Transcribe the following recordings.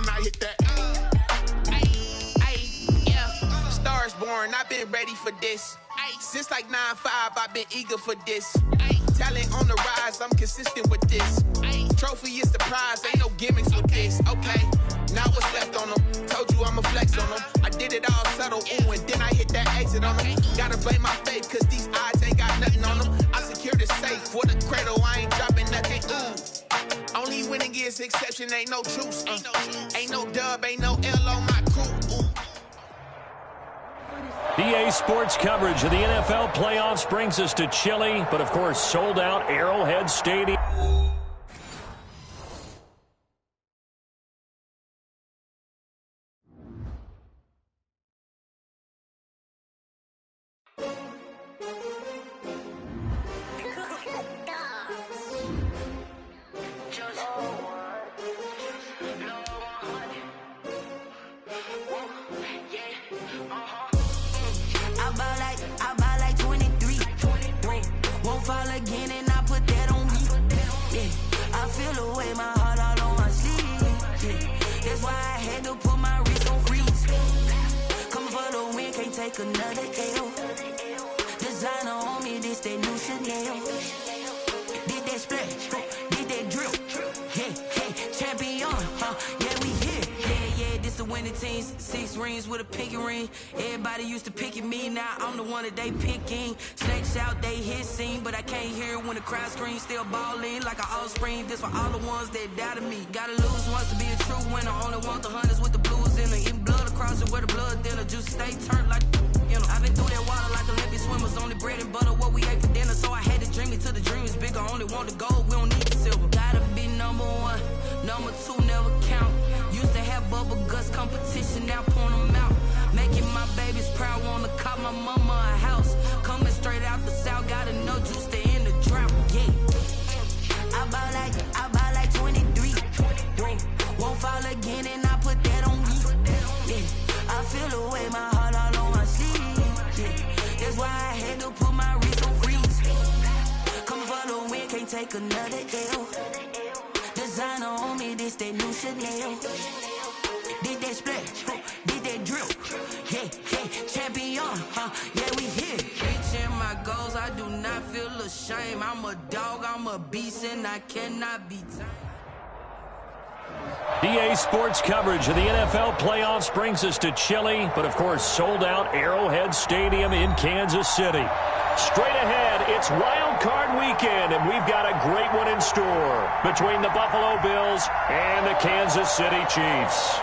then I hit that. Yeah. Stars born, I've been ready for this. Since like 9-5, I've been eager for this. Talent on the rise, I'm consistent with this. Trophy is the prize, ain't no gimmicks with this. Okay, now what's left on them? Told you I'ma flex on them. I did it all subtle, ooh, and then I hit that exit on them. Gotta blame my faith, cause these odds ain't got nothing on them. I secured the safe for the cradle, I ain't dropping nothing, ooh. Only winning is exception, ain't no truce. Ain't no dub, ain't no L on my crew, ooh. EA Sports coverage of the NFL playoffs brings us to Chile, but of course sold out Arrowhead Stadium. Another L. Designer on me, this that new Chanel. Did that splash, did that drill. Yeah, champion, yeah, we here. Yeah, this the winning team. 6 rings with a pinky ring. Everybody used to picking me, now I'm the one that they picking. Snakes out, they hit scene, but I can't hear when the crowd screams. Still balling like an offspring. This for all the ones that doubted me. Gotta lose once to be a true winner. Only want the hunters with the blues in it. Eating blood across it where the blood thinner. Just stay turned like. I've been through that water like Olympic swimmers. Only bread and butter, what we ate for dinner. So I had to dream it till the dream is bigger. Only want the gold, we don't need the silver. Gotta be number 1, number 2 never count. Used to have bubble guts competition, now point them out. Making my babies proud, wanna cop my mama a house. Coming straight out the south, gotta know juice to end the drought. Yeah, I buy like 23. Won't fall again, and I put that on me. Yeah, I feel the way my heart all on my sleeve. That's why I had to put my wrist on freeze. Coming for the win, can't take another L. Designer on me, this that new Chanel. Did that splash, did that drill. Yeah, champion, yeah, we here. Reaching my goals, I do not feel ashamed. I'm a dog, I'm a beast, and I cannot be tamed. EA Sports coverage of the NFL playoffs brings us to Chile, but of course sold out Arrowhead Stadium in Kansas City. Straight ahead, it's Wildcard weekend, and we've got a great one in store between the Buffalo Bills and the Kansas City Chiefs.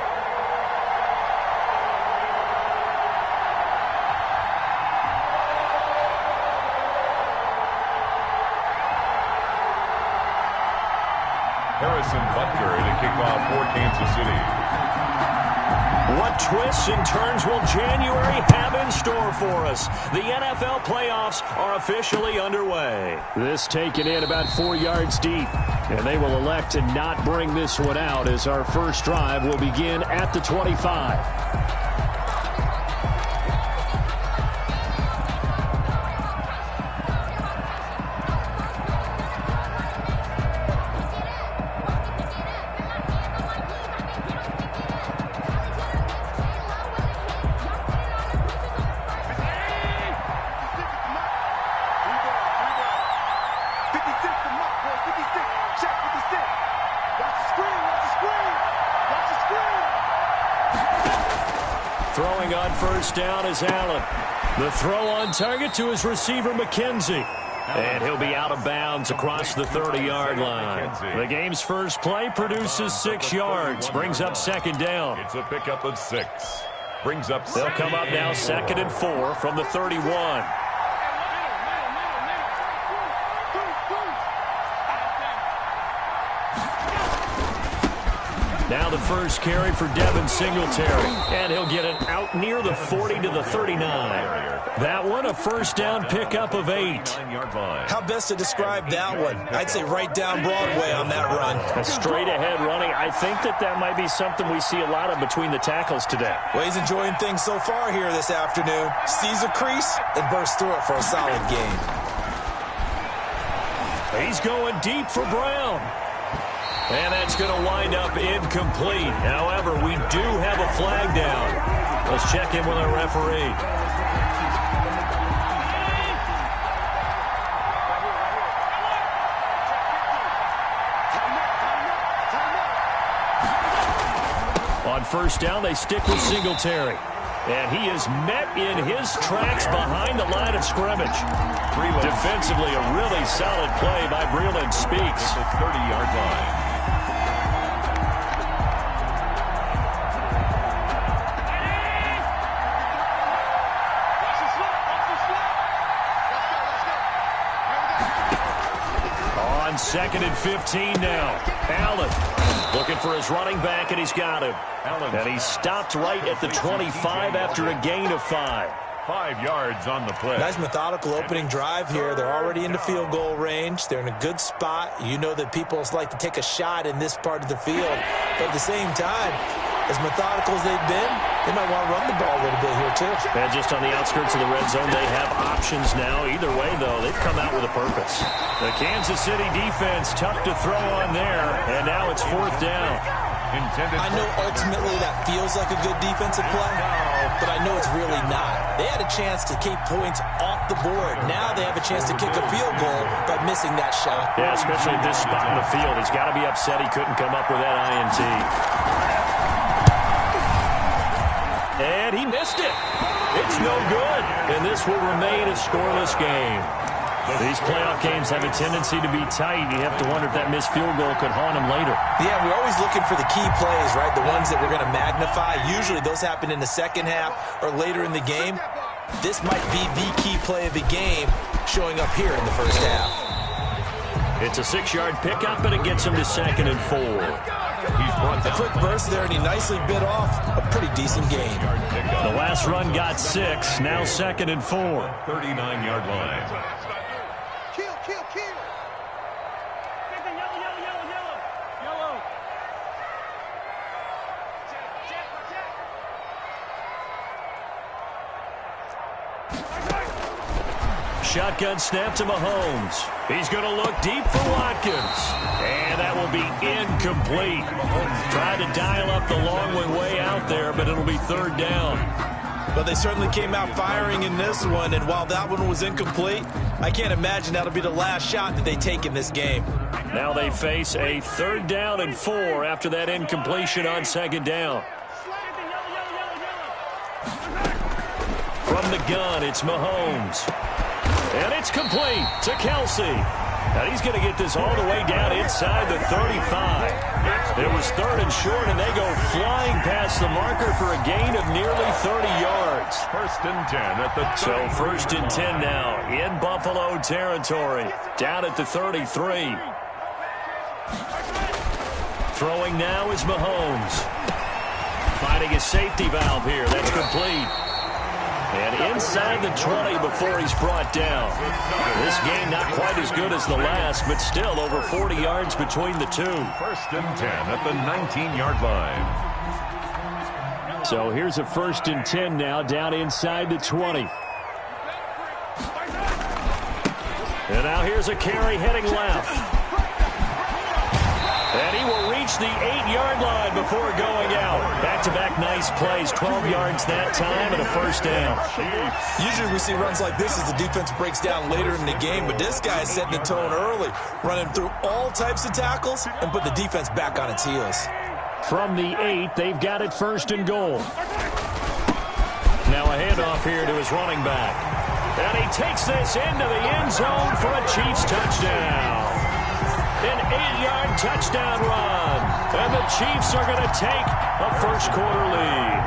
Harrison Butker to kick off for Kansas City. What twists and turns will January have in store for us? The NFL playoffs are officially underway. This taken in about 4 yards deep, and they will elect to not bring this one out as our first drive will begin at the 25. Throwing on first down is Allen. The throw on target to his receiver, McKenzie. And he'll be out of bounds across the 30-yard line. The game's first play produces 6 yards, brings up second down. It's a pickup of 6. Brings up. They'll come up now 2nd and 4 from the 31. Now the first carry for Devin Singletary, and he'll get it out near the 40 to the 39. That one a first down pickup of 8. How best to describe that one? I'd say right down Broadway on that run. A straight ahead running. I think that might be something we see a lot of between the tackles today. Well, he's enjoying things so far here this afternoon. Sees a crease and bursts through it for a solid gain. He's going deep for Brown. And that's going to wind up incomplete. However, we do have a flag down. Let's check in with our referee. On first down, they stick with Singletary. And he is met in his tracks behind the line of scrimmage. Defensively, a really solid play by Breland Speaks. The 30-yard line. On 2nd and 15 now. Allen looking for his running back, and he's got him. And he stopped right at the 25 after a gain of 5. 5 yards on the play. Nice methodical opening drive here. They're already into field goal range. They're in a good spot. You know that people like to take a shot in this part of the field. But at the same time, as methodical as they've been, they might want to run the ball a little bit here too. And just on the outskirts of the red zone, they have options now. Either way, though, they've come out with a purpose. The Kansas City defense tough to throw on there, and now it's 4th down. I know ultimately that feels like a good defensive play, but I know it's really not. They had a chance to keep points off the board. Now they have a chance to kick a field goal by missing that shot. Yeah, especially at this spot in the field. He's got to be upset he couldn't come up with that INT. And he missed it. It's no good. And this will remain a scoreless game. These playoff games have a tendency to be tight. You have to wonder if that missed field goal could haunt him later. Yeah, we're always looking for the key plays, right? The ones that we're going to magnify. Usually those happen in the second half or later in the game. This might be the key play of the game showing up here in the first half. It's a 6-yard pickup, and it gets him to 2nd and 4. He's brought a quick burst there, and he nicely bit off a pretty decent gain. The last run got 6. Now 2nd and 4. 39-yard line. Shotgun snap to Mahomes. He's going to look deep for Watkins. And that will be incomplete. Tried to dial up the long way out there, but it'll be 3rd down. But they certainly came out firing in this one, and while that one was incomplete, I can't imagine that'll be the last shot that they take in this game. Now they face a 3rd down and 4 after that incompletion on 2nd down. From the gun, it's Mahomes. And it's complete to Kelsey. Now he's going to get this all the way down inside the 35. It was 3rd and short, and they go flying past the marker for a gain of nearly 30 yards. 1st and 10 at the 30. So 1st and 10 now in Buffalo territory. Down at the 33. Throwing now is Mahomes. Finding a safety valve here. That's complete. And inside the 20 before he's brought down. This game not quite as good as the last, but still over 40 yards between the two. 1st and 10 at the 19-yard line. So here's a 1st and 10 now down inside the 20. And now here's a carry heading left. And he will reach the 8-yard line before going out. Back-to-back nice plays, 12 yards that time and a 1st down. Usually we see runs like this as the defense breaks down later in the game, but this guy is setting the tone early, running through all types of tackles and put the defense back on its heels. From the 8, they've got it 1st and goal. Now a handoff here to his running back. And he takes this into the end zone for a Chiefs touchdown. An 8-yard touchdown run. And the Chiefs are going to take a first-quarter lead.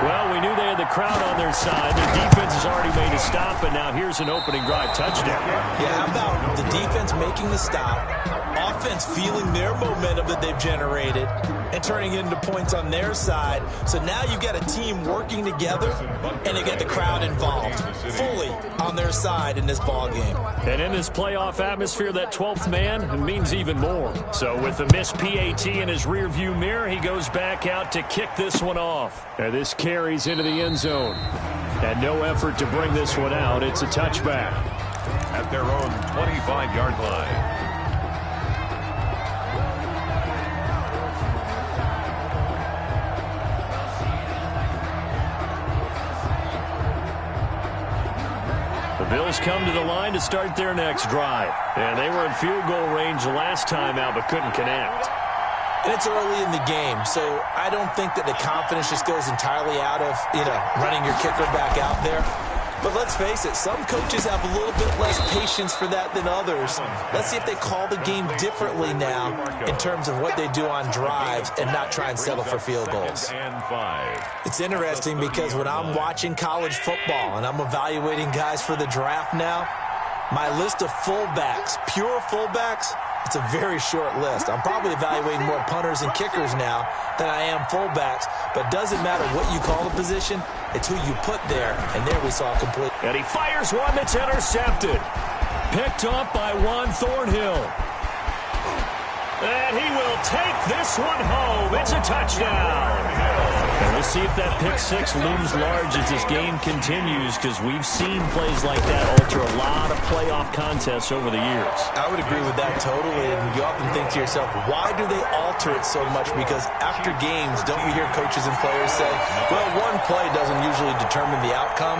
Well, we knew they had the crowd on their side. The defense has already made a stop, and now here's an opening drive touchdown. Yeah, how about the defense making the stop, offense feeling their momentum that they've generated, and turning it into points on their side. So now you've got a team working together, and they get the crowd involved fully on their side in this ball game. And in this playoff atmosphere, that 12th man means even more. So with the missed PAT in his rearview mirror, he goes back out to kick this one off. And this carries into the end zone. And no effort to bring this one out. It's a touchback. At their own 25-yard line. The Bills come to the line to start their next drive. And they were in field goal range last time out but couldn't connect. And it's early in the game, so I don't think that the confidence just goes entirely out of, running your kicker back out there. But let's face it, some coaches have a little bit less patience for that than others. Let's see if they call the game differently now in terms of what they do on drives and not try and settle for field goals. It's interesting because when I'm watching college football and I'm evaluating guys for the draft now, my list of fullbacks, pure fullbacks, it's a very short list. I'm probably evaluating more punters and kickers now than I am fullbacks, but it doesn't matter what you call the position, it's who you put there, and there we saw a complete. And he fires one that's intercepted. Picked up by Juan Thornhill. And he will take this one home. It's a touchdown. And we'll see if that pick six looms large as this game continues, because we've seen plays like that alter a lot of playoff contests over the years. I would agree with that totally, and you often think to yourself, why do they alter it so much? Because after games, don't we hear coaches and players say, well, one play doesn't usually determine the outcome?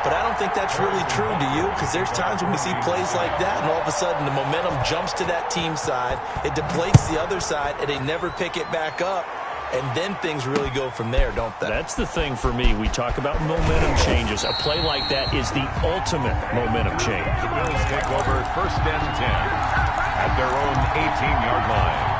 But I don't think that's really true, do you? Because there's times when we see plays like that, and all of a sudden the momentum jumps to that team side, it deflates the other side, and they never pick it back up. And then things really go from there, don't they? That's the thing for me. We talk about momentum changes. A play like that is the ultimate momentum change. The Bills take over 1st and 10 at their own 18-yard line.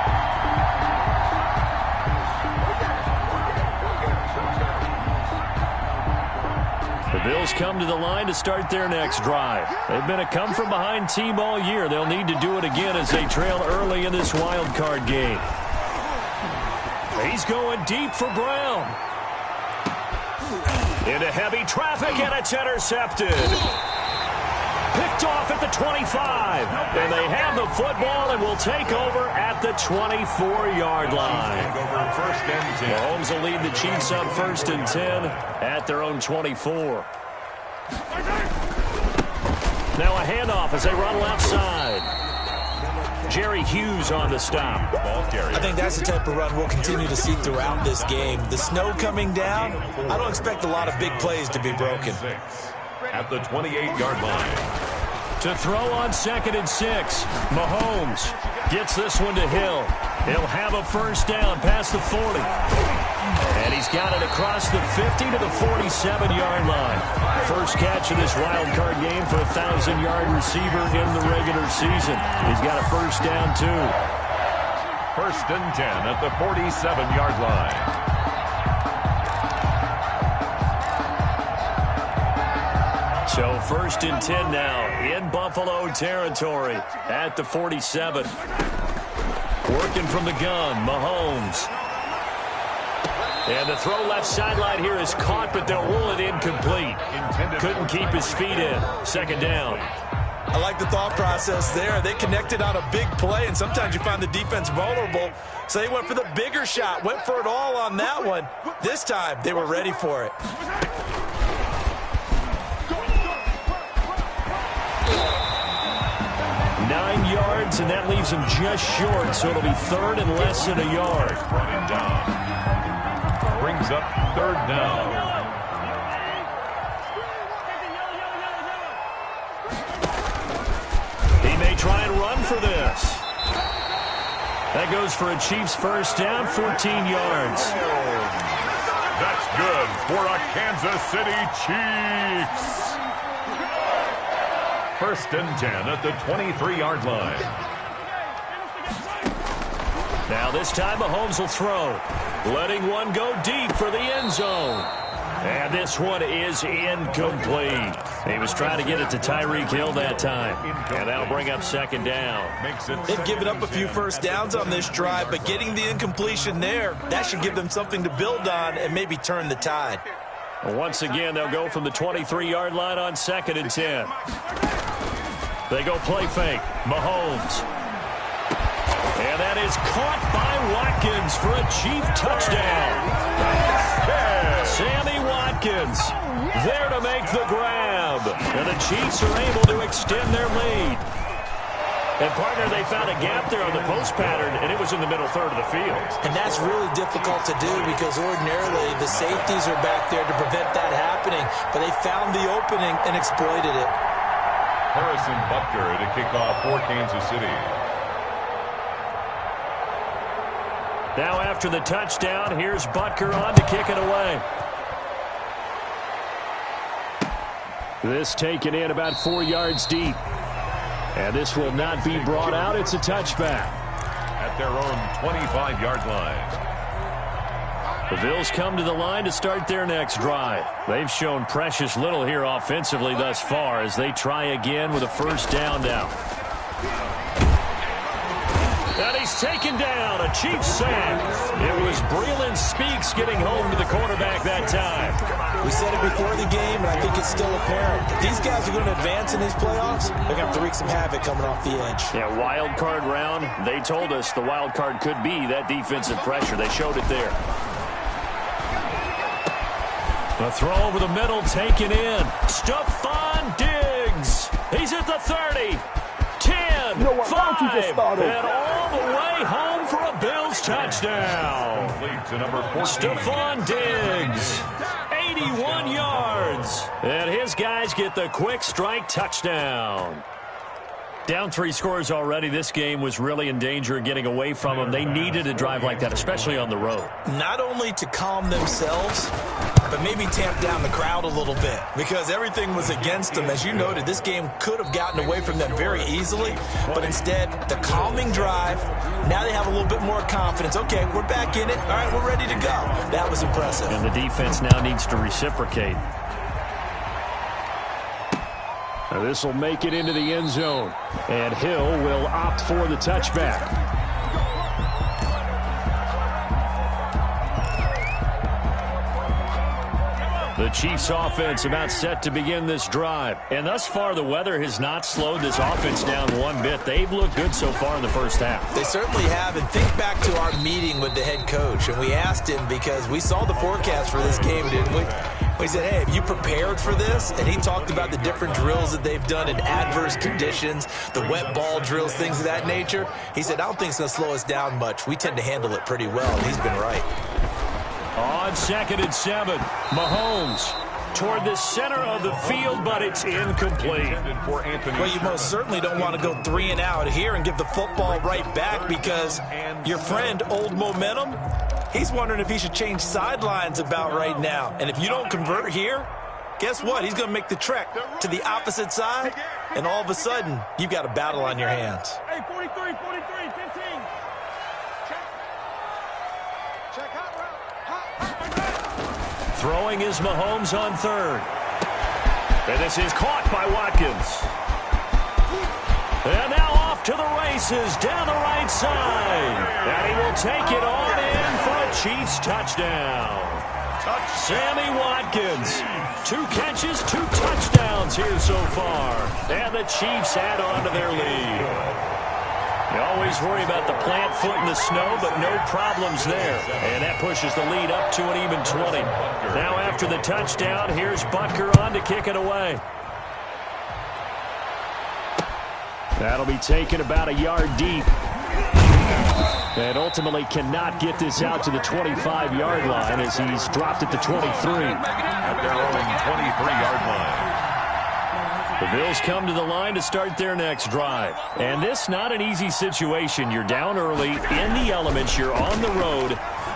The Bills come to the line to start their next drive. They've been a come-from-behind team all year. They'll need to do it again as they trail early in this wild card game. He's going deep for Brown. Into heavy traffic, and it's intercepted. Picked off at the 25. And they have the football and will take over at the 24-yard line. Mahomes will lead the Chiefs on 1st and 10 at their own 24. Now a handoff as they run left side. Jerry Hughes on the stop. I think that's the type of run we'll continue to see throughout this game. The snow coming down, I don't expect a lot of big plays to be broken. At the 28-yard line. To throw on 2nd and 6. Mahomes gets this one to Hill. He'll have a first down past the 40. And he's got it across the 50 to the 47-yard line. First catch of this wild card game for a 1,000-yard receiver in the regular season. He's got a first down, too. 1st and 10 at the 47-yard line. So 1st and 10 now in Buffalo territory at the 47. Working from the gun, Mahomes. And the throw left sideline here is caught, but they'll rule it incomplete. Couldn't keep his feet in. 2nd down. I like the thought process there. They connected on a big play, and sometimes you find the defense vulnerable. So they went for the bigger shot, went for it all on that one. This time, they were ready for it. Nine yards, and that leaves him just short, so it'll be 3rd and less than a yard. Running down. Brings up 3rd down. He may try and run for this. That goes for a Chiefs first down, 14 yards. That's good for a Kansas City Chiefs. 1st and 10 at the 23-yard line. Now this time Mahomes will throw. Letting one go deep for the end zone. And this one is incomplete. He was trying to get it to Tyreek Hill that time. And that'll bring up 2nd down. They've given up a few first downs on this drive, but getting the incompletion there, that should give them something to build on and maybe turn the tide. Once again, they'll go from the 23-yard line on 2nd and 10. They go play fake. Mahomes. And that is caught by Watkins for a Chief touchdown. Sammy Watkins there to make the grab. And the Chiefs are able to extend their lead. And, partner, they found a gap there on the post pattern, and it was in the middle 3rd of the field. And that's really difficult to do because ordinarily the safeties are back there to prevent that happening. But they found the opening and exploited it. Harrison Butker to kick off for Kansas City. Now after the touchdown, here's Butker on to kick it away. This taken in about 4 yards deep. And this will not be brought out. It's a touchback. At their own 25-yard line. The Bills come to the line to start their next drive. They've shown precious little here offensively thus far as they try again with a first down now. And he's taken down, a Chiefs sack. It was Breeland Speaks getting home to the quarterback that time. We said it before the game, and I think it's still apparent. If these guys are going to advance in these playoffs, they're going to have to wreak some havoc coming off the edge. Yeah, wild card round. They told us the wild card could be that defensive pressure. They showed it there. The throw over the middle taken in. Stephon Diggs. He's at the 30. 10, 5, and all the way home for a Bills touchdown. Stephon Diggs, 81 yards. And his guys get the quick strike touchdown. Down 3 scores already. This game was really in danger of getting away from them. They needed a drive like that, especially on the road. Not only to calm themselves, but maybe tamp down the crowd a little bit because everything was against them. As you noted, this game could have gotten away from them very easily, but instead, the calming drive, now they have a little bit more confidence. Okay, we're back in it. All right, we're ready to go. That was impressive. And the defense now needs to reciprocate. Now this will make it into the end zone, and Hill will opt for the touchback. The Chiefs offense about set to begin this drive. And thus far, the weather has not slowed this offense down one bit. They've looked good so far in the first half. They certainly have. And think back to our meeting with the head coach. And we asked him because we saw the forecast for this game, didn't we? We said, hey, have you prepared for this? And he talked about the different drills that they've done in adverse conditions, the wet ball drills, things of that nature. He said, I don't think it's going to slow us down much. We tend to handle it pretty well. And he's been right. On 2nd and 7, Mahomes toward the center of the field, but it's incomplete. Well, you most certainly don't want to go 3 and out here and give the football right back because your friend, Old Momentum, he's wondering if he should change sidelines about right now. And if you don't convert here, guess what? He's going to make the trek to the opposite side, and all of a sudden, you've got a battle on your hands. Hey, 43, 15. Check hot route. Throwing is Mahomes on 3rd. And this is caught by Watkins. And now off to the races down the right side. And he will take it on in for a Chiefs touchdown. Sammy Watkins. 2 catches, 2 touchdowns here so far. And the Chiefs add on to their lead. You always worry about the plant foot in the snow, but no problems there. And that pushes the lead up to an even 20. Now after the touchdown, here's Butker on to kick it away. That'll be taken about a yard deep. And ultimately cannot get this out to the 25-yard line as he's dropped at the 23. At their own 23-yard line. The Bills come to the line to start their next drive. And this not an easy situation. You're down early, in the elements, you're on the road.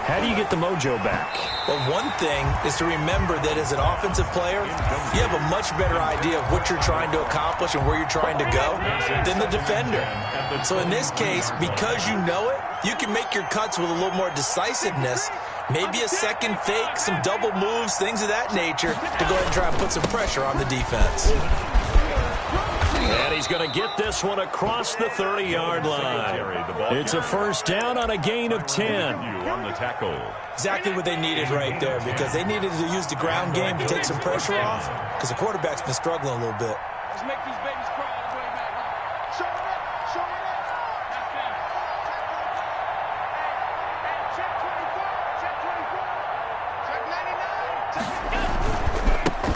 How do you get the mojo back? Well, one thing is to remember that as an offensive player, you have a much better idea of what you're trying to accomplish and where you're trying to go than the defender. So in this case, because you know it, you can make your cuts with a little more decisiveness. Maybe a second fake, some double moves, things of that nature to go ahead and try and put some pressure on the defense. And he's going to get this one across the 30-yard line. It's a first down on a gain of 10. On the tackle. Exactly what they needed right there because they needed to use the ground game to take some pressure off because the quarterback's been struggling a little bit. Let's make these babies cry all the way back. Show it up. Check 24. Check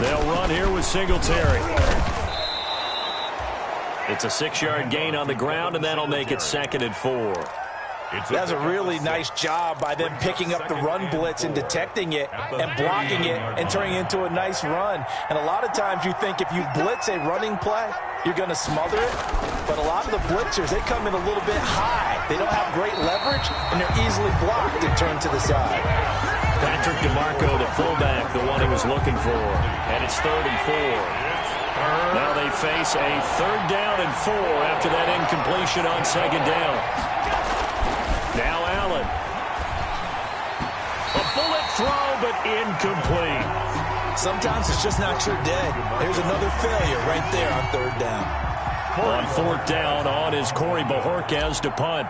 99. They'll run here with Singletary. It's a 6-yard gain on the ground, and that'll make it 2nd and 4. That's a really nice job by them picking up the run blitz and detecting it and blocking it and turning it into a nice run. And a lot of times you think if you blitz a running play, you're going to smother it. But a lot of the blitzers, they come in a little bit high. They don't have great leverage, and they're easily blocked and turned to the side. Patrick DeMarco, the fullback, the one he was looking for. And it's 3rd and 4. Now they face a 3rd down and 4 after that incompletion on 2nd down. Now Allen. A bullet throw, but incomplete. Sometimes it's just not your day. There's another failure right there on 3rd down. On 4th down on is Corey Bojorquez to punt.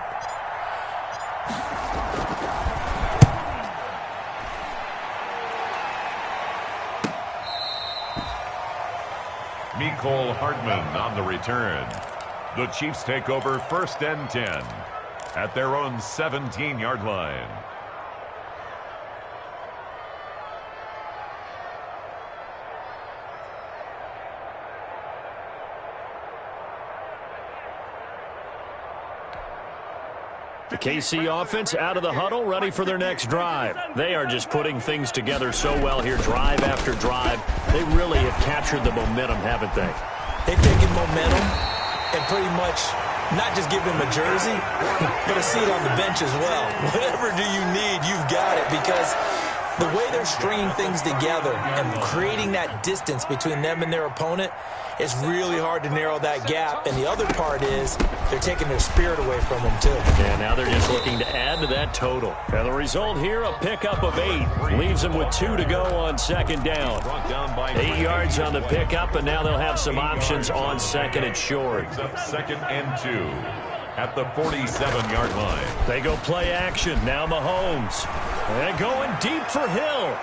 Mecole Hardman on the return. The Chiefs take over 1st and 10 at their own 17-yard line. The KC offense out of the huddle, ready for their next drive. They are just putting things together so well here, drive after drive. They really have captured the momentum, haven't they? They've taken momentum and pretty much not just give him a jersey, but a seat on the bench as well. Whatever do you need, you've got it, because the way they're stringing things together and creating that distance between them and their opponent, it's really hard to narrow that gap. And the other part is they're taking their spirit away from them, too. And now they're just looking to add to that total. And the result here, a pickup of 8. Leaves them with 2 to go on 2nd down. 8 yards on the pickup, and now they'll have some options on 2nd and short. 2nd and 2 at the 47-yard line. They go play action. Now Mahomes. And going deep for Hill.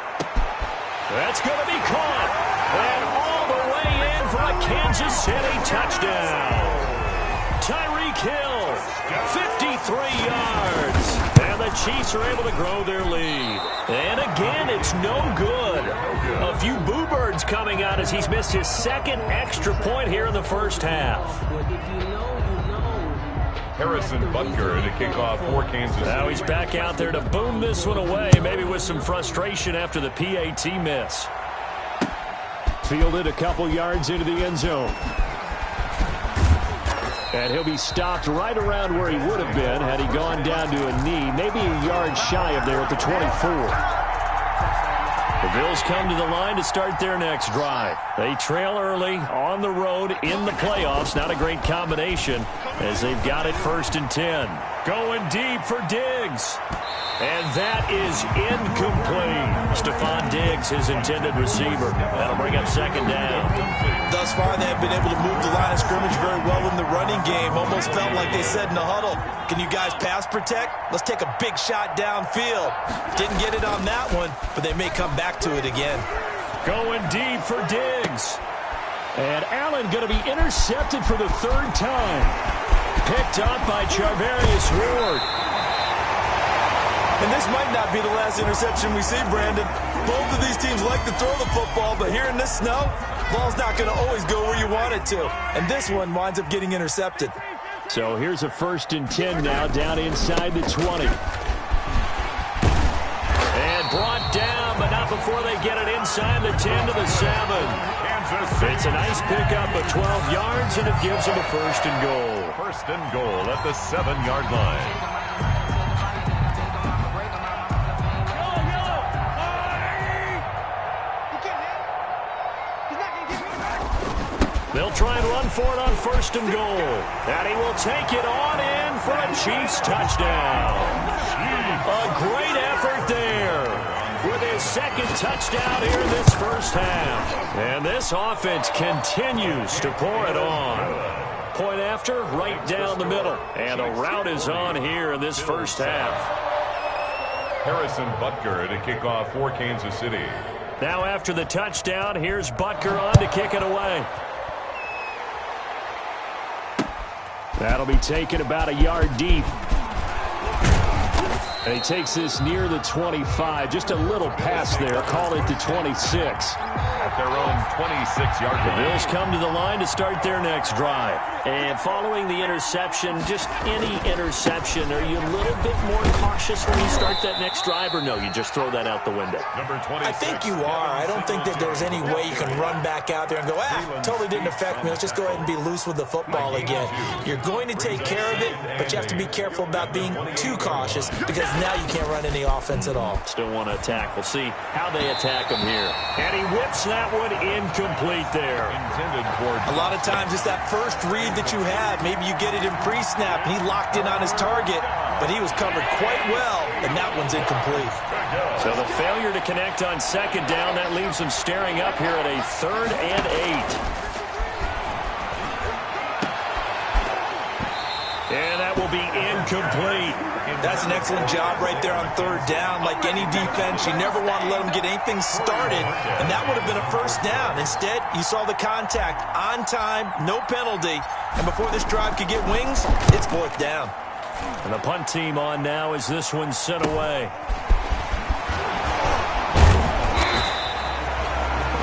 That's going to be caught. And all the way in for a Kansas City touchdown. Tyreek Hill, 53 yards. And the Chiefs are able to grow their lead. And again, it's no good. A few boo birds coming out as he's missed his 2nd extra point here in the first half. Harrison Butker to kick off for Kansas City. Now he's back out there to boom this one away, maybe with some frustration after the PAT miss. Fielded a couple yards into the end zone. And he'll be stopped right around where he would have been had he gone down to a knee, maybe a yard shy of there at the 24. The Bills come to the line to start their next drive. They trail early on the road in the playoffs. Not a great combination as they've got it 1st and 10. Going deep for Diggs. And that is incomplete. Stephon Diggs, his intended receiver. That'll bring up 2nd down. Thus far, they have been able to move the line of scrimmage very well in the running game. Almost felt like they said in the huddle, can you guys pass protect? Let's take a big shot downfield. Didn't get it on that one, but they may come back to it again. Going deep for Diggs. And Allen going to be intercepted for the 3rd time. Picked up by Charvarius Ward. And this might not be the last interception we see, Brandon. Both of these teams like to throw the football, but here in this snow, ball's not going to always go where you want it to. And this one winds up getting intercepted. So here's a 1st and 10 now down inside the 20. And brought down, but not before they get it inside the 10 to the 7. It's a nice pickup of 12 yards, and it gives them a 1st and goal. 1st and goal at the 7-yard line. They'll try and run for it on 1st and goal. And he will take it on in for a Chiefs touchdown. A great effort there with his 2nd touchdown here in this first half. And this offense continues to pour it on. Point after, right down the middle. And the route is on here in this first half. Harrison Butker to kick off for Kansas City. Now after the touchdown, here's Butker on to kick it away. That'll be taken about a yard deep. And he takes this near the 25. Just a little pass there. Call it the 26. At their own 26-yard line. The Bills come to the line to start their next drive. And following the interception, just any interception, are you a little bit more cautious when you start that next drive, or no, you just throw that out the window? Number 26. I think you are. I don't think that there's any way you can run back out there and go, totally didn't affect me. Let's just go ahead and be loose with the football again. You're going to take care of it, but you have to be careful about being too cautious because now you can't run any offense at all. Still want to attack. We'll see how they attack him here. And he whips that one incomplete there. Intended for A lot of times it's that first read that you have. Maybe you get it in pre-snap, and he locked in on his target, but he was covered quite well, and that one's incomplete. So the failure to connect on second down, that leaves him staring up here at a 3rd and 8. And that will be incomplete. That's an excellent job right there on 3rd down. Like any defense, you never want to let them get anything started, and that would have been a first down. Instead, you saw the contact on time, no penalty, and before this drive could get wings, it's 4th down. And the punt team on now as this one's sent away.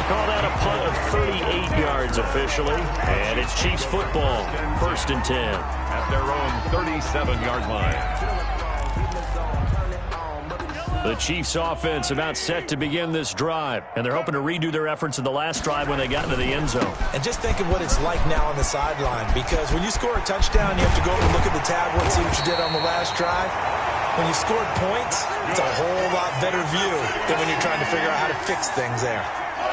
Call that a punt of 38 yards officially, and it's Chiefs football, 1st and 10. at their own 37-yard line. The Chiefs offense about set to begin this drive, and they're hoping to redo their efforts in the last drive when they got into the end zone. And just think of what it's like now on the sideline, because when you score a touchdown, you have to go over and look at the tablet and see what you did on the last drive. When you scored points, it's a whole lot better view than when you're trying to figure out how to fix things there.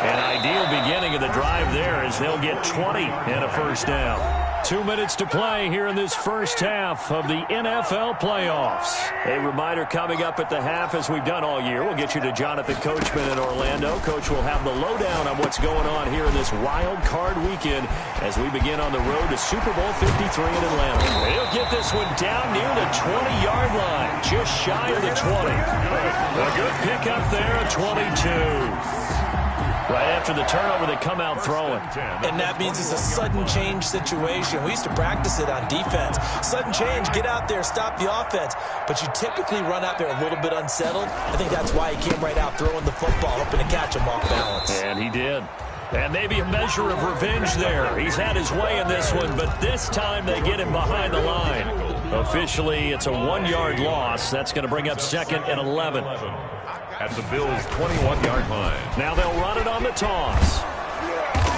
An ideal beginning of the drive there as they'll get 20 and a first down. 2 minutes to play here in this first half of the NFL playoffs. A reminder coming up at the half, as we've done all year. We'll get you to Jonathan Coachman in Orlando. Coach will have the lowdown on what's going on here in this wild card weekend as we begin on the road to Super Bowl 53 in Atlanta. He'll get this one down near the 20-yard line, just shy of the 20. A good pickup there, a 22. Right after the turnover, they come out throwing. And that means it's a sudden change situation. We used to practice it on defense. Sudden change, get out there, stop the offense. But you typically run out there a little bit unsettled. I think that's why he came right out throwing the football, hoping to catch him off balance. And he did. And maybe a measure of revenge there. He's had his way in this one, but this time they get him behind the line. Officially, it's a 1-yard loss. That's going to bring up 2nd and 11. At the Bills' 21-yard line. Now they'll run it on the toss.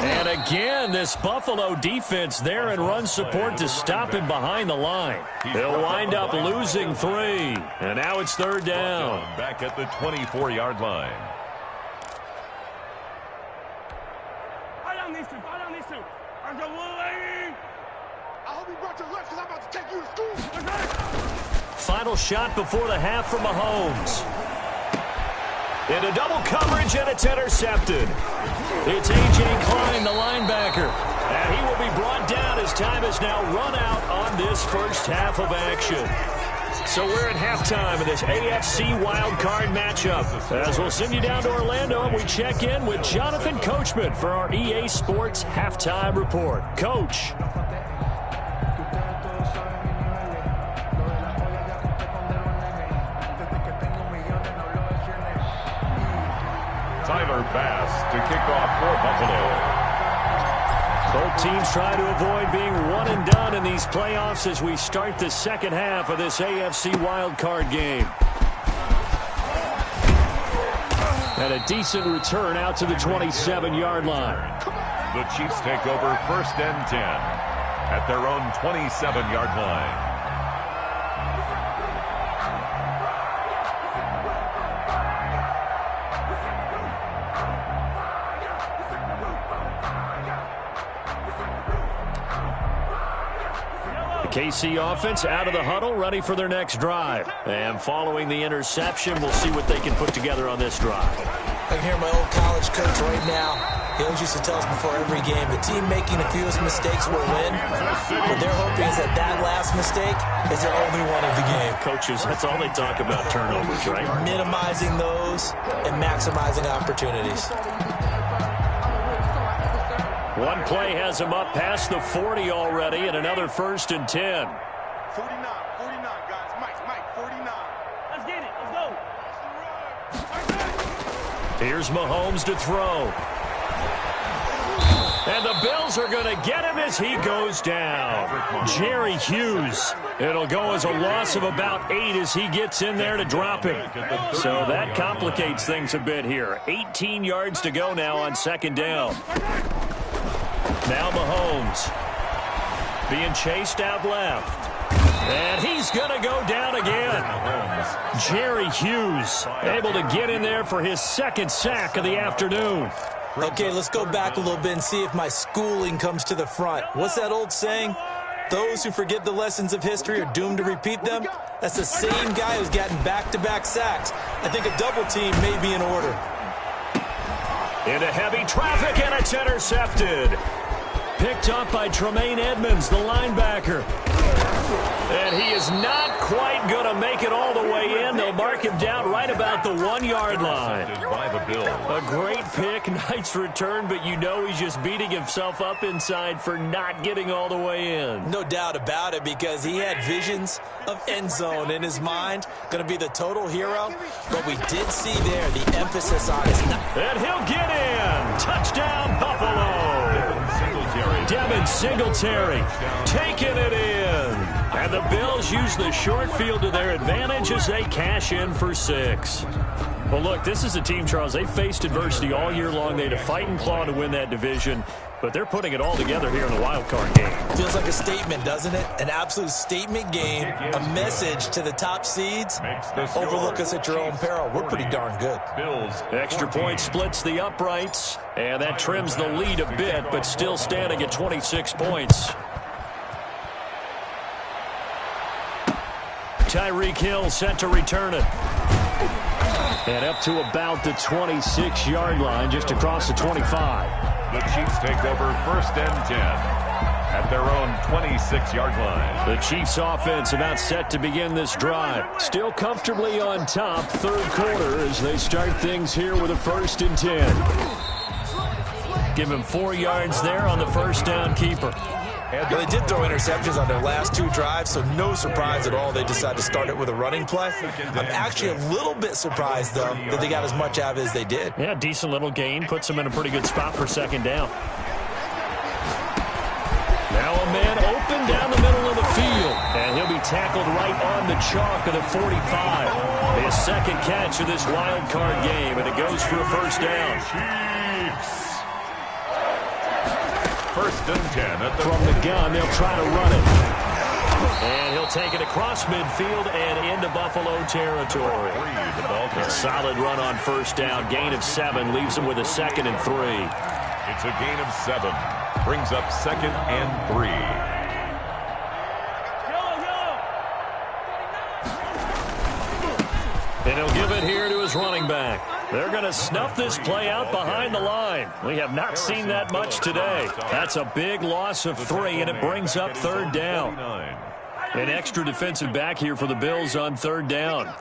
And again, this Buffalo defense there in run support to stop him behind the line. They'll wind up losing 3. And now it's 3rd down. Back at the 24-yard line. I hope you brought your lunch because I'm about to take you to school. Final shot before the half from Mahomes. Into double coverage, and it's intercepted. It's A.J. Klein, the linebacker. And he will be brought down as time is now run out on this first half of action. So we're at halftime of this AFC Wildcard matchup. As we'll send you down to Orlando, and we check in with Jonathan Coachman for our EA Sports Halftime Report. Coach. Tyler Bass to kick off for Buffalo. Both teams try to avoid being one and done in these playoffs as we start the second half of this AFC wildcard game. And a decent return out to the 27-yard line. The Chiefs take over 1st and 10 at their own 27-yard line. KC offense out of the huddle, ready for their next drive. And following the interception, we'll see what they can put together on this drive. I can hear my old college coach right now. He always used to tell us before every game, the team making the fewest mistakes will win. What they're hoping is that that last mistake is their only one of the game. Coaches, that's all they talk about, turnovers, right? Minimizing those and maximizing opportunities. One play has him up past the 40 already, and another 1st and 10. 49, guys. Mike, 49. Let's get it. Here's Mahomes to throw. And the Bills are going to get him as he goes down. Jerry Hughes. It'll go as a loss of about 8 as he gets in there to drop him. So that complicates things a bit here. 18 yards to go now on second down. Now Mahomes being chased out left. And he's going to go down again. Jerry Hughes able to get in there for his second sack of the afternoon. Okay, let's go back a little bit and see if my schooling comes to the front. What's that old saying? Those who forget the lessons of history are doomed to repeat them. That's the same guy who's gotten back-to-back sacks. I think a double team may be in order. Into heavy traffic, and it's intercepted. Picked up by Tremaine Edmonds, the linebacker. And he is not quite going to make it all the way in. They'll mark him down right about the 1-yard line. By the Bills. A great pick, nice return, but you know he's just beating himself up inside for not getting all the way in. No doubt about it, because he had visions of end zone in his mind. Going to be the total hero. But we did see there the emphasis on his... And he'll get in. Touchdown, Buffalo. Devin Singletary taking it in. And the Bills use the short field to their advantage as they cash in for 6. Well, look, this is a team, Charles. They faced adversity all year long. They had to fight and claw to win that division, but they're putting it all together here in the wild card game. Feels like a statement, doesn't it? An absolute statement game, a message to the top seeds. Overlook us at your own peril. We're pretty darn good. Extra point splits the uprights, and that trims the lead a bit, but still standing at 26 points. Tyreek Hill set to return it. And up to about the 26-yard line, just across the 25. The Chiefs take over 1st and 10 at their own 26-yard line. The Chiefs offense about set to begin this drive. Still comfortably on top, 3rd quarter, as they start things here with a 1st and 10. Give him 4 yards there on the first down keeper. Well, they did throw interceptions on their last 2 drives, so no surprise at all they decided to start it with a running play. I'm actually a little bit surprised, though, that they got as much out of it as they did. Yeah, decent little gain. Puts them in a pretty good spot for 2nd down. Now a man open down the middle of the field. And he'll be tackled right on the chalk of the 45. His 2nd catch of this wild card game, and it goes for a 1st down. Chiefs. 1st and 10 from the gun. They'll try to run it. And he'll take it across midfield and into Buffalo territory. A solid run on 1st down. Gain of 7 leaves him with a 2nd and 3. It's a gain of 7. Brings up 2nd and 3. And he'll give it here to his running back. They're going to snuff this play out behind the line. We have not seen that much today. That's a big loss of 3, and it brings up 3rd down. An extra defensive back here for the Bills on 3rd down.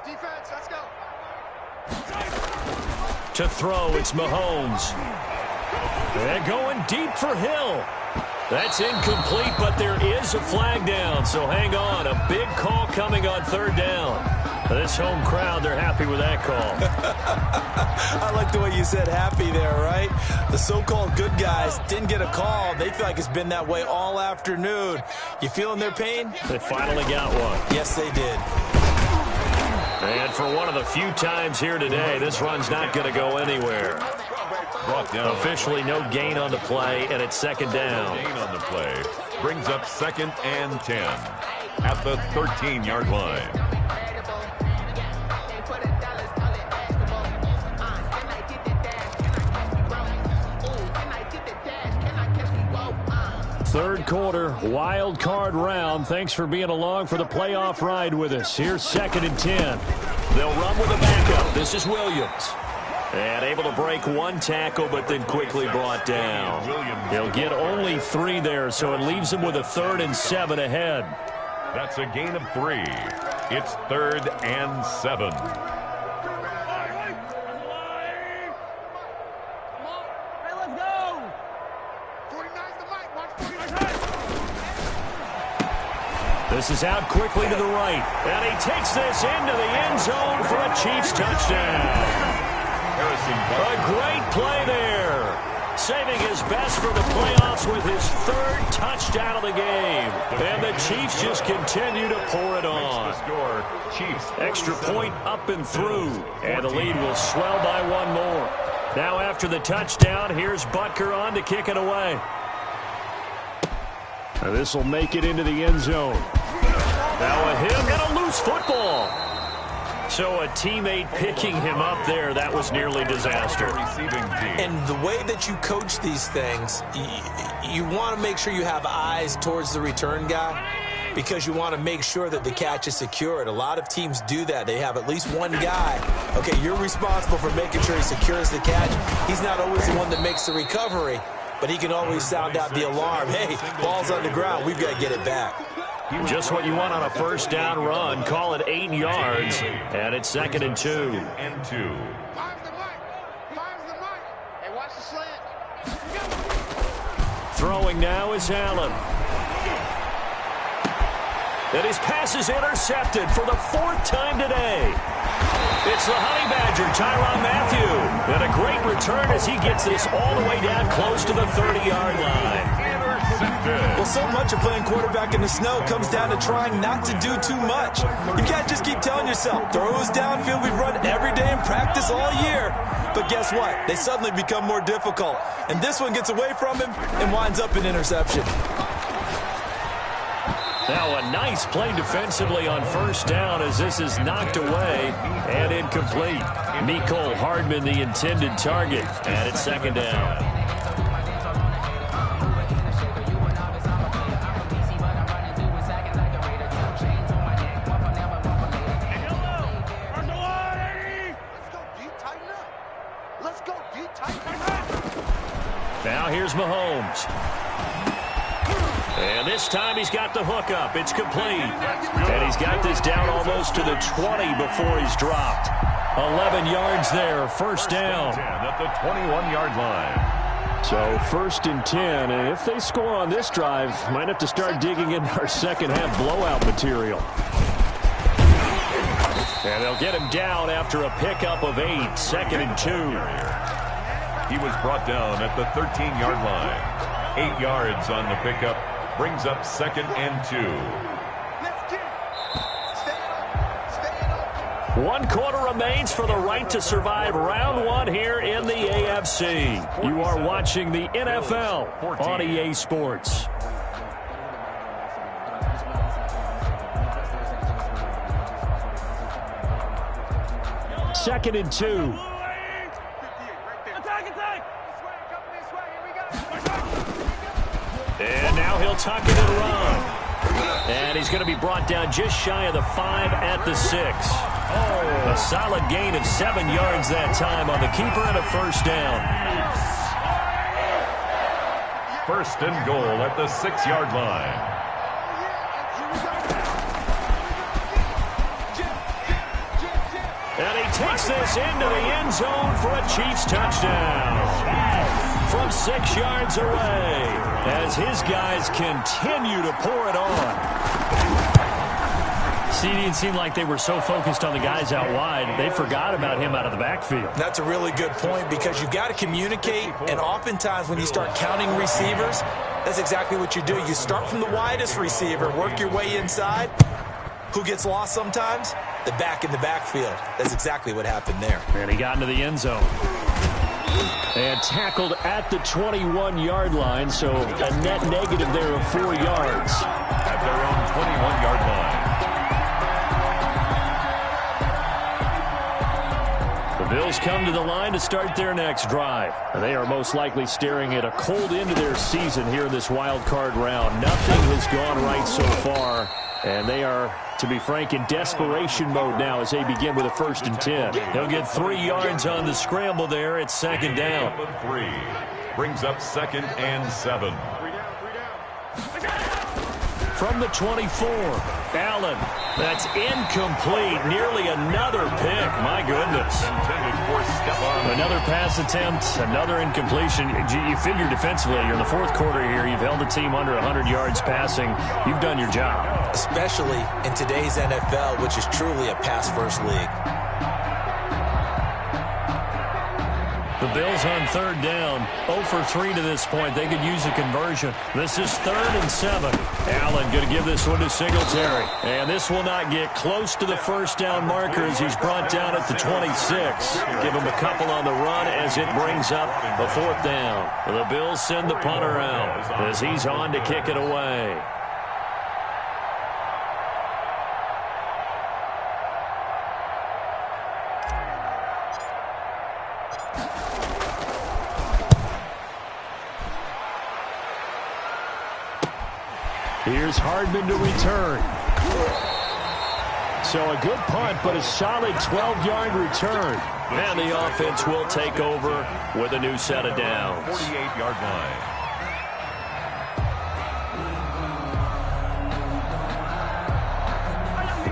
To throw, it's Mahomes. They're going deep for Hill. That's incomplete, but there is a flag down, so hang on. A big call coming on 3rd down. This home crowd, they're happy with that call. I like the way you said happy there, right? The so-called good guys didn't get a call. They feel like it's been that way all afternoon. You feeling their pain? They finally got one. Yes, they did. And for one of the few times here today, this run's not going to go anywhere. Brought down. Officially no gain on the play, and it's 2nd down. Gain on the play. Brings up 2nd and 10 at the 13-yard line. Third quarter, wild card round. Thanks for being along for the playoff ride with us. Here's 2nd and 10. They'll run with a backup. This is Williams. And able to break 1 tackle, but then quickly brought down. He'll get only 3 there, so it leaves him with a 3rd and 7 ahead. That's a gain of 3. It's 3rd and 7. This is out quickly to the right. And he takes this into the end zone for a Chiefs touchdown. A great play there. Saving his best for the playoffs with his third touchdown of the game. And the Chiefs just continue to pour it on. Extra point up and through. And the lead will swell by one more. Now after the touchdown, here's Butker on to kick it away. This will make it into the end zone. Now a hit and a loose football. So a teammate picking him up there, that was nearly disaster. And the way that you coach these things, you want to make sure you have eyes towards the return guy because you want to make sure that the catch is secured. A lot of teams do that. They have at least one guy. Okay, you're responsible for making sure he secures the catch. He's not always the one that makes the recovery, but he can always sound out the alarm. Hey, ball's on the ground. We've got to get it back. Just what you want on a first down run. Call it 8 yards, and it's 2nd and 2. Hey, watch the slant. Throwing now is Allen. And his pass is intercepted for the 4th time today. It's the Honey Badger, Tyrann Mathieu. And a great return as he gets this all the way down close to the 30-yard line. Well, so much of playing quarterback in the snow comes down to trying not to do too much. You can't just keep telling yourself, throws downfield we've run every day in practice all year. But guess what? They suddenly become more difficult. And this one gets away from him and winds up an interception. Now a nice play defensively on first down as this is knocked away and incomplete. Mecole Hardman the intended target, and it's 2nd down. Now here's Mahomes. And this time he's got the hook up. It's complete. And he's got this down almost to the 20 before he's dropped. 11 yards there, first down. At the 21-yard line. So 1st and 10, and if they score on this drive, might have to start digging into our second-half blowout material. And they'll get him down after a pickup of 8, 2nd and 2. He was brought down at the 13-yard line. 8 yards on the pickup. Brings up 2nd and 2. 1 quarter remains for the right to survive round 1 here in the AFC. You are watching the NFL on EA Sports. Second and 2. And now he'll tuck it and run. And he's going to be brought down just shy of the 5 at the 6. Oh, a solid gain of 7 yards that time on the keeper and a first down. 1st and goal at the 6-yard line. And he takes this into the end zone for a Chiefs touchdown. From 6 yards away as his guys continue to pour it on. See, it didn't seem like they were so focused on the guys out wide, they forgot about him out of the backfield. That's a really good point because you've got to communicate, and oftentimes when you start counting receivers, that's exactly what you do. You start from the widest receiver, work your way inside. Who gets lost sometimes? The back in the backfield. That's exactly what happened there. And he got into the end zone. And tackled at the 21-yard line, so a net negative there of 4 yards. At their own 21-yard line. The Bills come to the line to start their next drive. And they are most likely staring at a cold end to their season here in this wild card round. Nothing has gone right so far, and they are, to be frank, in desperation mode now as they begin with a 1st and 10. He'll get 3 yards on the scramble there. It's 2nd down. 3 brings up 2nd and 7. From the 24, Allen. That's incomplete. Nearly another pick. My goodness. Another pass attempt, another incompletion. You figure defensively, you're in the 4th quarter here. You've held the team under 100 yards passing. You've done your job. Especially in today's NFL, which is truly a pass-first league. The Bills on third down, 0 for 3 to this point. They could use a conversion. This is 3rd and 7. Allen going to give this one to Singletary. And this will not get close to the first down marker as he's brought down at the 26. Give him a couple on the run as it brings up a 4th down. The Bills send the punter out as he's on to kick it away. Here's Hardman to return. So a good punt, but a solid 12-yard return. And the offense will take over with a new set of downs. 48-yard line.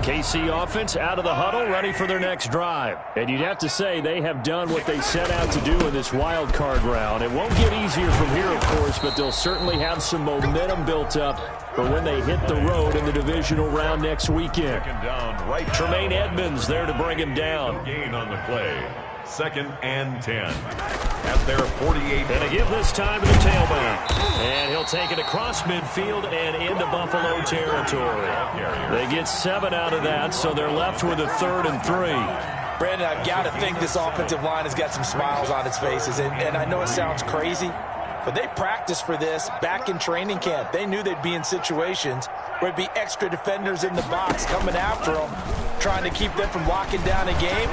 KC offense out of the huddle, ready for their next drive. And you'd have to say they have done what they set out to do in this wild card round. It won't get easier from here, of course, but they'll certainly have some momentum built up for when they hit the road in the divisional round next weekend. Tremaine Edmonds there to bring him down. Gain on the play. 2nd and 10. At their 48. And a give this time to the tailback. And he'll take it across midfield and into Buffalo territory. They get 7 out of that, so they're left with a 3rd and 3. Brandon, I've got to think this offensive line has got some smiles on its faces. And I know it sounds crazy, but they practiced for this back in training camp. They knew they'd be in situations where it'd be extra defenders in the box coming after them, trying to keep them from locking down a game.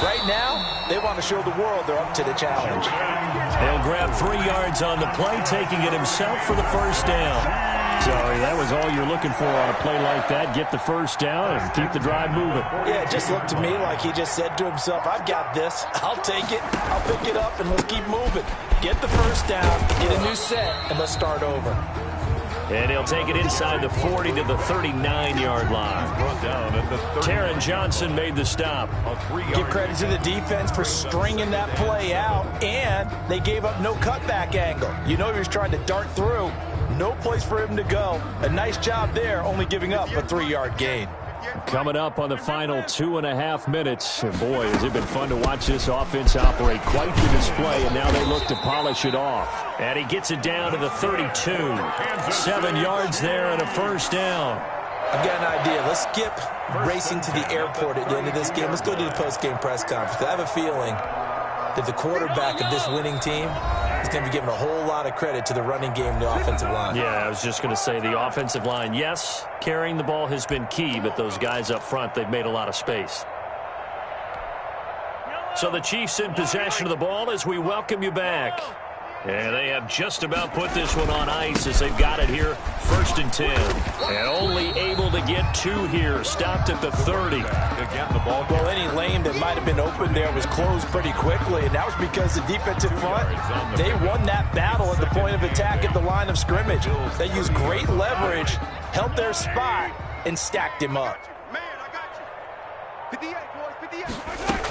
Right now, they want to show the world they're up to the challenge. He'll grab 3 yards on the play, taking it himself for the first down. Sorry, that was all you're looking for on a play like that. Get the first down and keep the drive moving. Yeah, it just looked to me like he just said to himself, I've got this. I'll take it. I'll pick it up, and let's keep moving. Get the first down, get a new set, and let's start over. And he'll take it inside the 40 to the 39-yard line. Brought down at the 30. Taron Johnson made the stop. Give credit to the defense for stringing that play out, and they gave up no cutback angle. You know he was trying to dart through. No place for him to go. A nice job there, only giving up a 3-yard gain. Coming up on the final 2.5 minutes. And boy, has it been fun to watch this offense operate. Quite the display, and now they look to polish it off. And he gets it down to the 32. 7 yards there and a first down. I've got an idea. Let's skip racing to the airport at the end of this game. Let's go to the post-game press conference. I have a feeling that the quarterback of this winning team is going to be giving a whole lot of credit to the running game and the offensive line. Yeah, I was just going to say the offensive line, yes, carrying the ball has been key, but those guys up front, they've made a lot of space. So the Chiefs in possession of the ball as we welcome you back. And they have just about put this one on ice as they've got it here, 1st and 10. And only able to get 2 here, stopped at the 30. Again, the ball. Well, any lane that might have been open there was closed pretty quickly, and that was because the defensive front, they won that battle at the point of attack at the line of scrimmage. They used great leverage, held their spot, and stacked him up. Man, I got you. 58, boys, 58.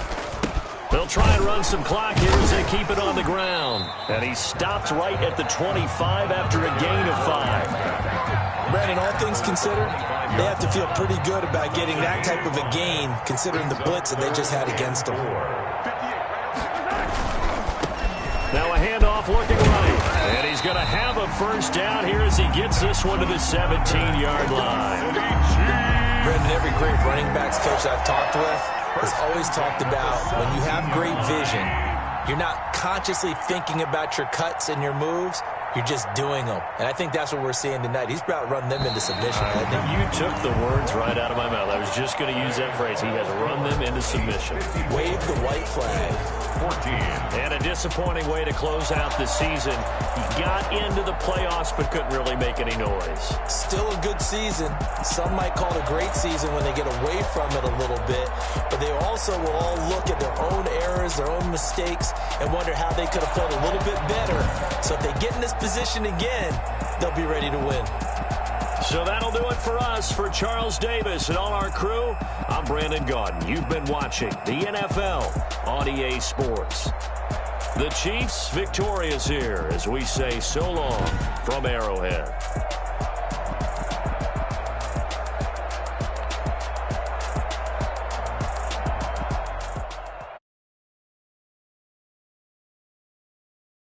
They'll try and run some clock here as they keep it on the ground. And he stopped right at the 25 after a gain of 5. Brandon, all things considered, they have to feel pretty good about getting that type of a gain, considering the blitz that they just had against them. Now a handoff looking right. And he's going to have a first down here as he gets this one to the 17-yard line. Brandon, every great running backs coach I've talked with has always talked about when you have great vision, you're not consciously thinking about your cuts and your moves. You're just doing them. And I think that's what we're seeing tonight. He's about to run them into submission. You took the words right out of my mouth. I was just going to use that phrase. He has run them into submission. Wave the white flag. 14. And a disappointing way to close out the season. He got into the playoffs but couldn't really make any noise. Still a good season. Some might call it a great season when they get away from it a little bit. But they also will all look at their own errors, their own mistakes, and wonder how they could have played a little bit better. So if they get in this position again, they'll be ready to win. So that'll do it for us. For Charles Davis and all our crew, I'm Brandon Gaudin. You've been watching the NFL on EA Sports. The Chiefs victorious here as we say so long from Arrowhead.